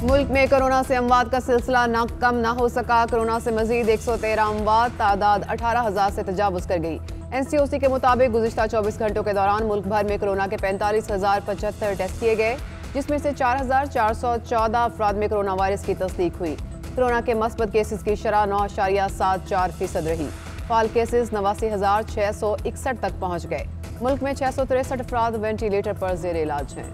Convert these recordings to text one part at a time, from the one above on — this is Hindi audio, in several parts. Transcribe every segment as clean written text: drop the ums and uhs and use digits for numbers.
मुल्क में कोरोना से अमवात का सिलसिला कम ना हो सका। कोरोना से मजीद 113 अमवात, तादाद 18,000 से तजावुज कर गई। NCOC के मुताबिक गुज़िश्ता 24 घंटों के दौरान मुल्क भर में कोरोना के 45,075 टेस्ट किए गए, जिसमें से 4,414 अफराद में कोरोना वायरस की तस्दीक हुई। कोरोना के मस्बत केसेस की शरह 9.74% रही। फाल केसेस 89,661 तक पहुँच गए। मुल्क में 663 अफराद वेंटिलेटर पर जेर इलाज हैं।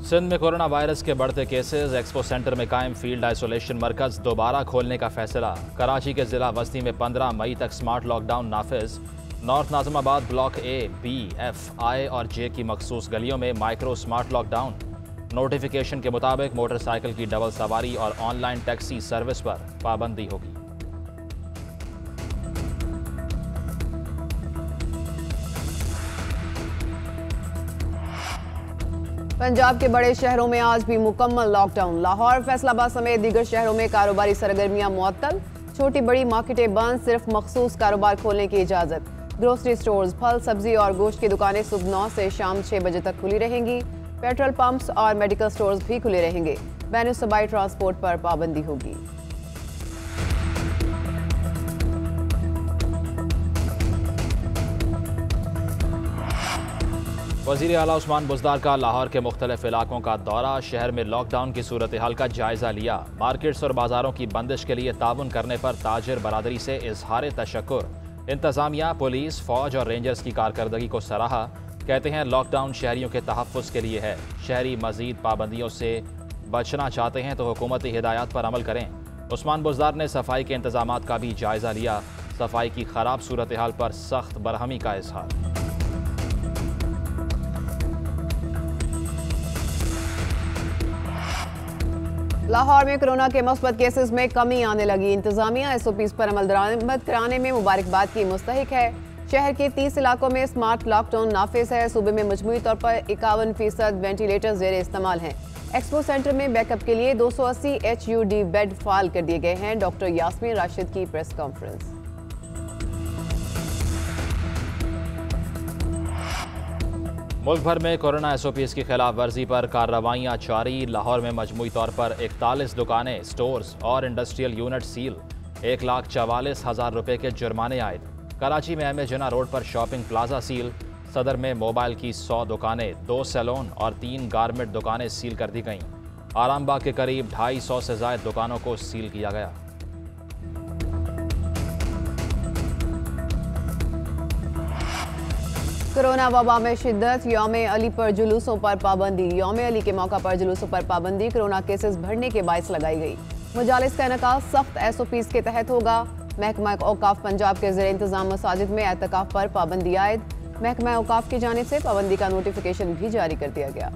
सिंध में कोरोना वायरस के बढ़ते केसेस, एक्सपो सेंटर में कायम फील्ड आइसोलेशन मरकज दोबारा खोलने का फैसला। कराची के जिला वस्ती में 15 मई तक स्मार्ट लॉकडाउन नाफिज। North Nazimabad block A, B, F, I और J की मखसूस गलियों में माइक्रो स्मार्ट लॉकडाउन। नोटिफिकेशन के मुताबिक मोटरसाइकिल की डबल सवारी और ऑनलाइन टैक्सी सर्विस पर पाबंदी होगी। पंजाब के बड़े शहरों में आज भी मुकम्मल लॉकडाउन। लाहौर, फैसलाबाद समेत दीगर शहरों में कारोबारी सरगर्मियां मुअत्तल। छोटी बड़ी मार्केटें बंद, सिर्फ मखसूस कारोबार खोलने की इजाज़त। ग्रोसरी स्टोर्स, फल, सब्जी और गोश्त की दुकानें सुबह 9 से शाम 6 बजे तक खुली रहेंगी। पेट्रोल पंप्स और मेडिकल स्टोर्स भी खुले रहेंगे। बैन सूबाई ट्रांसपोर्ट पर पाबंदी होगी। वज़ीर आला उस्मान बुज़दार का लाहौर के मुख्तलिफ इलाकों का दौरा। शहर में लॉकडाउन की सूरत हाल का जायजा लिया। मार्केट्स और बाजारों की बंदिश के लिए ताउन करने पर ताजिर बरादरी से इजहार तशक्कुर। इंतजामिया, पुलिस, फौज और रेंजर्स की कारकर्दगी को सराहा। कहते हैं लॉकडाउन शहरियों के तहफ़्फ़ुज़ के लिए है। शहरी मज़ीद पाबंदियों से बचना चाहते हैं तो हुकूमती हिदायत पर अमल करें। उस्मान बुज़दार ने सफाई के इंतजामात का भी जायजा लिया। सफाई की खराब सूरत हाल पर सख्त बरहमी का इजहार। लाहौर में कोरोना के मस्बत केसेस में कमी आने लगी। इंतजामिया SOPs पर अमल दरामद कराने में मुबारकबाद की मुस्तहिक है। शहर के 30 इलाकों में स्मार्ट लॉकडाउन नाफिज है। सूबे में मजमूई तौर पर 51% वेंटिलेटर जेर इस्तेमाल हैं। एक्सपो सेंटर में बैकअप के लिए 280 HUD बेड फाल कर दिए गए हैं। डॉक्टर यास्मीन राशिद की प्रेस कॉन्फ्रेंस। मुल्क भर में कोरोना SOPs की खिलाफ वर्जी पर कार्रवाइयाँ जारी। लाहौर में मजमूई तौर पर 41 दुकानें, स्टोर्स और इंडस्ट्रियल यूनिट सील। 1,44,000 रुपये के जुर्माने आयद। कराची में M.A. जिन्ना रोड पर शॉपिंग प्लाजा सील। सदर में मोबाइल की 100 दुकानें, 2 सैलून और 3 गारमेंट दुकानें सील कर दी गईं। आरामबाग के करीब 250 से ज़ायद दुकानों को सील किया गया। कोरोना वबा में शिद्दत, यौम अली पर जुलूसों पर पाबंदी। यौम अली के मौका पर जुलूसों पर पाबंदी कोरोना केसेस बढ़ने के बायस लगाई गई। मुजालिस का इनकाद सख्त SOPs के तहत होगा। महकमा औकाफ पंजाब के ज़ेर इंतज़ाम मसाजिद में एतकाफ पर पाबंदी आयद। महकमा औकाफ की जानिब से पाबंदी का नोटिफिकेशन भी जारी कर दिया गया।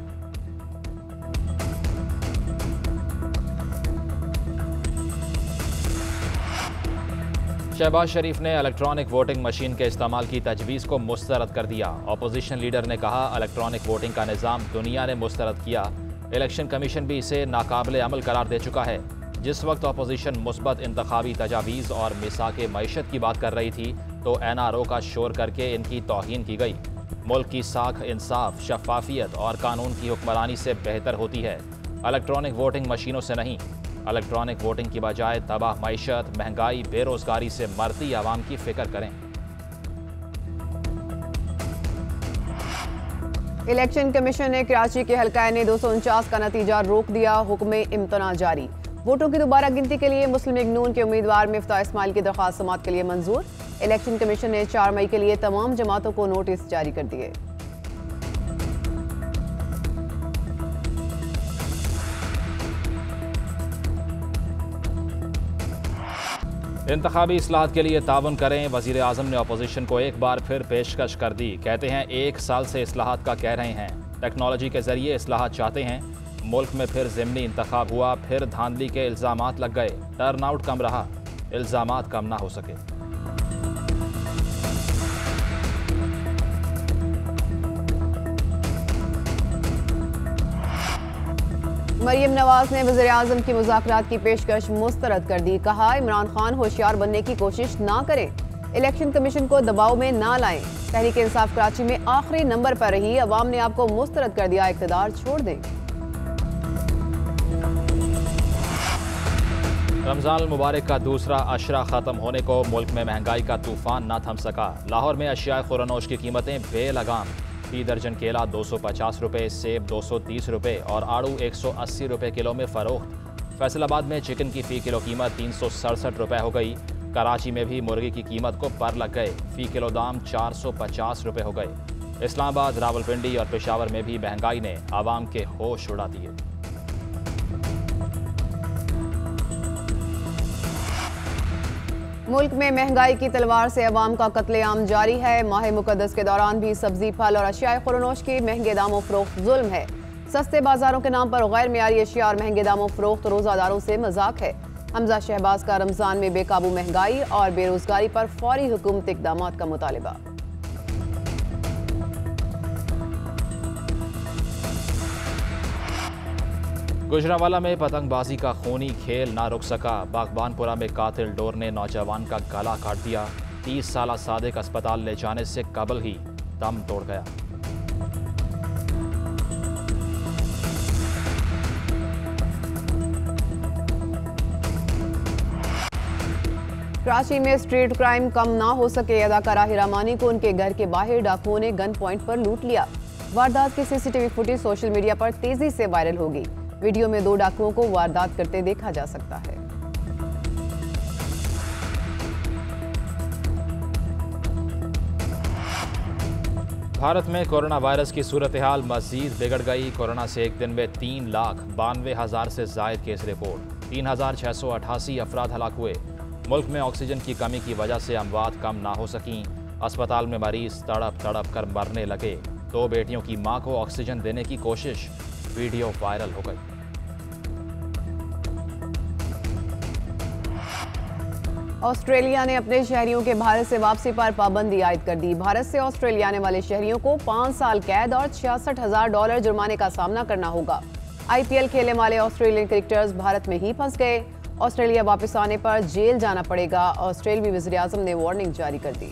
शहबाज शरीफ ने इलेक्ट्रॉनिक वोटिंग मशीन के इस्तेमाल की तजवीज़ को मुस्तरद कर दिया। अपोजिशन लीडर ने कहा इलेक्ट्रॉनिक वोटिंग का निज़ाम दुनिया ने मुस्तरद किया। इलेक्शन कमीशन भी इसे नाकाबिले अमल करार दे चुका है। जिस वक्त अपोजिशन मुस्बत इंतखाबी तजावीज़ और मिसाक मईशत की बात कर रही थी तो NRO का शोर करके इनकी तौहीन की गई। मुल्क की साख इंसाफ, शफाफियत और कानून की हुक्मरानी से बेहतर होती है, इलेक्ट्रॉनिक वोटिंग मशीनों से नहीं। इलेक्ट्रॉनिक वोटिंग की बजाय तबाह मईशत, महंगाई, बेरोजगारी से मरती आवाम की फिक्र करें। इलेक्शन कमीशन ने कराची के हल्का ने 249 का नतीजा रोक दिया। हुक्म इम्तना जारी। वोटों की दोबारा गिनती के लिए मुस्लिम लीग नून के उम्मीदवार मिफ्ता इस्माइल की दरख्वास्त समाअत के लिए मंजूर। इलेक्शन कमीशन ने 4 मई के लिए तमाम जमातों को नोटिस जारी कर दिए। इंतखाबी इस्लाहत के लिए ताउन करें। वज़ीर आज़म ने अपोजिशन को एक बार फिर पेशकश कर दी। कहते हैं 1 साल से इस्लाहत का कह रहे हैं, टेक्नोलॉजी के जरिए इस्लाहत चाहते हैं। मुल्क में फिर ज़िमनी इंतखाब हुआ, फिर धांधली के इल्ज़ामात लग गए। टर्नआउट कम रहा, इल्ज़ामात कम ना हो सके। मरियम नवाज ने वज़ीर आज़म की मुज़ाकरात की पेशकश मुस्तरद कर दी। कहा इमरान खान होशियार बनने की कोशिश ना करें। इलेक्शन कमीशन को दबाव में ना लाएं। तहरीक इंसाफ कराची में आखिरी नंबर पर रही, अवाम ने आपको मुस्तरद कर दिया, इख्तिदार छोड़ दें। रमजान मुबारक का दूसरा अशरा ख़त्म होने को मुल्क में महंगाई का तूफान ना थम सका। लाहौर में अशिया खुरानोश की कीमतें बेलगाम। फी दर्जन केला 250 रुपये, सेब 230 रुपये और आड़ू 180 रुपये किलो में फ़रोख्त। फैसलाबाद में चिकन की फ़ी किलो कीमत 367 रुपये हो गई। कराची में भी मुर्गी की कीमत को पर लग गए, फ़ी किलो दाम 450 रुपये हो गए। इस्लामाबाद, रावलपिंडी और पेशावर में भी महंगाई ने आवाम के होश उड़ा दिए। मुल्क में महंगाई की तलवार से अवाम का कत्लेआम जारी है। माह मुकद्दस के दौरान भी सब्जी, फल और अशिया खुरानोश के महंगे दामों फरोख्त जुल्म है। सस्ते बाजारों के नाम पर गैर मियारी अशिया और महंगे दामों फरोख्त रोजादारों से मजाक है। हमजा शहबाज का रमजान में बेकाबू महंगाई और बेरोजगारी पर फौरी हुकूमती इक़दामात का मुतालिबा। गुजरांवाला में पतंगबाजी का खूनी खेल ना रुक सका। बागबानपुरा में कातिल डोर ने नौजवान का गला काट दिया। 30 साला सादिक अस्पताल ले जाने से कबल ही दम तोड़ गया। कराची में स्ट्रीट क्राइम कम ना हो सके। अदाकारा हिरामानी को उनके घर के बाहर डाकुओं ने गन पॉइंट पर लूट लिया। वारदात की सीसीटीवी फुटेज सोशल मीडिया पर तेजी से वायरल होगी। वीडियो में 2 डाकुओं को वारदात करते देखा जा सकता है। भारत में कोरोना वायरस की सूरत हाल मजीद बिगड़ गई। कोरोना से एक दिन में 3,92,000 से जायद केस रिपोर्ट। 3,688 अफराद हलाक हुए। मुल्क में ऑक्सीजन की कमी की वजह से अमवात कम ना हो सकीं। अस्पताल में मरीज तड़प तड़प कर मरने लगे। 2 बेटियों की मां को ऑक्सीजन देने की कोशिश, वीडियो वायरल हो गई। ऑस्ट्रेलिया ने अपने शहरियों के भारत से वापसी पर पाबंदी आयद कर दी। भारत से ऑस्ट्रेलिया आने वाले शहरियों को 5 साल कैद और $66,000 जुर्माने का सामना करना होगा। IPL खेलने वाले ऑस्ट्रेलियन क्रिकेटर्स भारत में ही फंस गए। ऑस्ट्रेलिया वापस आने पर जेल जाना पड़ेगा। ऑस्ट्रेलियाई वज़ीर आज़म ने वार्निंग जारी कर दी।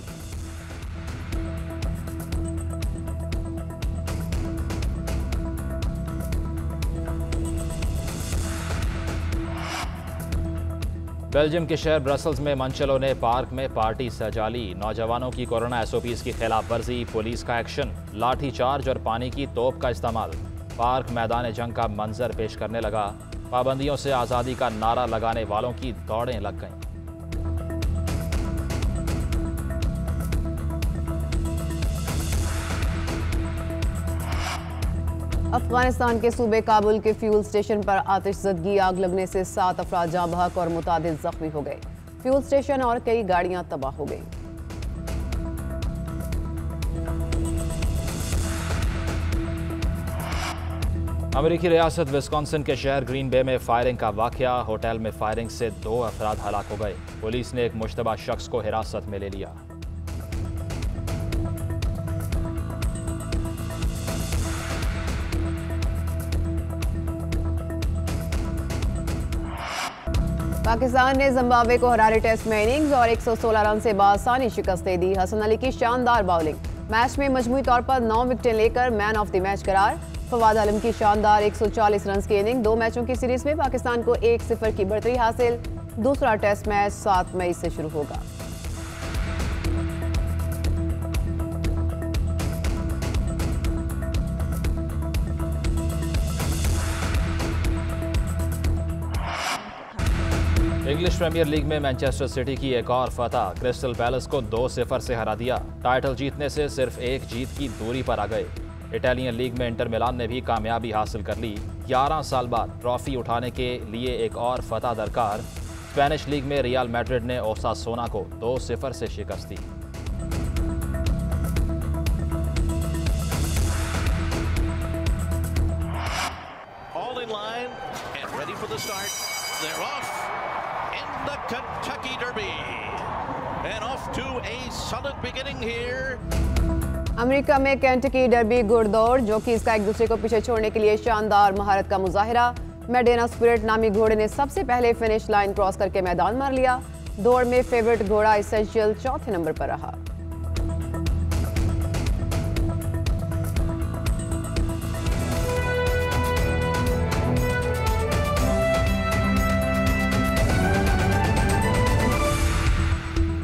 बेल्जियम के शहर ब्रसल्स में मंचलों ने पार्क में पार्टी सजा ली। नौजवानों की कोरोना SOPs की खिलाफ वर्जी, पुलिस का एक्शन, लाठी चार्ज और पानी की तोप का इस्तेमाल। पार्क मैदान जंग का मंजर पेश करने लगा। पाबंदियों से आज़ादी का नारा लगाने वालों की दौड़ें लग गईं। अफगानिस्तान के सूबे काबुल के फ्यूल स्टेशन पर आतिशज़दगी, आग लगने से 7 अफराद जाँ बहक और मुतादिद जख्मी हो गए। फ्यूल स्टेशन और कई गाड़ियां तबाह हो गईं। अमेरिकी रियासत विस्कॉन्सिन के शहर ग्रीन बे में फायरिंग का वाकया। होटल में फायरिंग से 2 अफराद हलाक हो गए। पुलिस ने एक मुश्तबा शख्स को हिरासत में ले लिया। पाकिस्तान ने जिम्बाब्वे को हरारे टेस्ट में इनिंग्स और 116 रन से बासानी शिकस्त दे दी। हसन अली की शानदार बॉलिंग, मैच में मजमूई तौर पर 9 विकेटें लेकर मैन ऑफ द मैच करार। फवाद आलम की शानदार 140 रन की इनिंग। 2 मैचों की सीरीज में पाकिस्तान को 1-0 की बढ़तरी हासिल। दूसरा टेस्ट मैच 7 मई से शुरू होगा। इंग्लिश प्रीमियर लीग में मैनचेस्टर सिटी की एक और फतह। क्रिस्टल पैलेस को 2-0 से हरा दिया। टाइटल जीतने से सिर्फ 1 जीत की दूरी पर आ गए। इटालियन लीग में इंटर मिलान ने भी कामयाबी हासिल कर ली। 11 साल बाद ट्रॉफी उठाने के लिए एक और फतह दरकार। स्पेनिश लीग में रियल मैड्रिड ने ओसासुना को 2-0 से शिकस्त दी। They're off in the Kentucky Derby and off to a solid beginning here. America में केंटकी डर्बी घुड़दौड़, जो कि इसका एक दूसरे को पीछे छोड़ने के लिए शानदार महारत का मुजाहिरा। मेडेना स्पिरिट नामी घोड़े ने सबसे पहले फिनिश लाइन क्रॉस करके मैदान मार लिया। दौड़ में फेवरेट घोड़ा एसेंशियल चौथे नंबर पर रहा।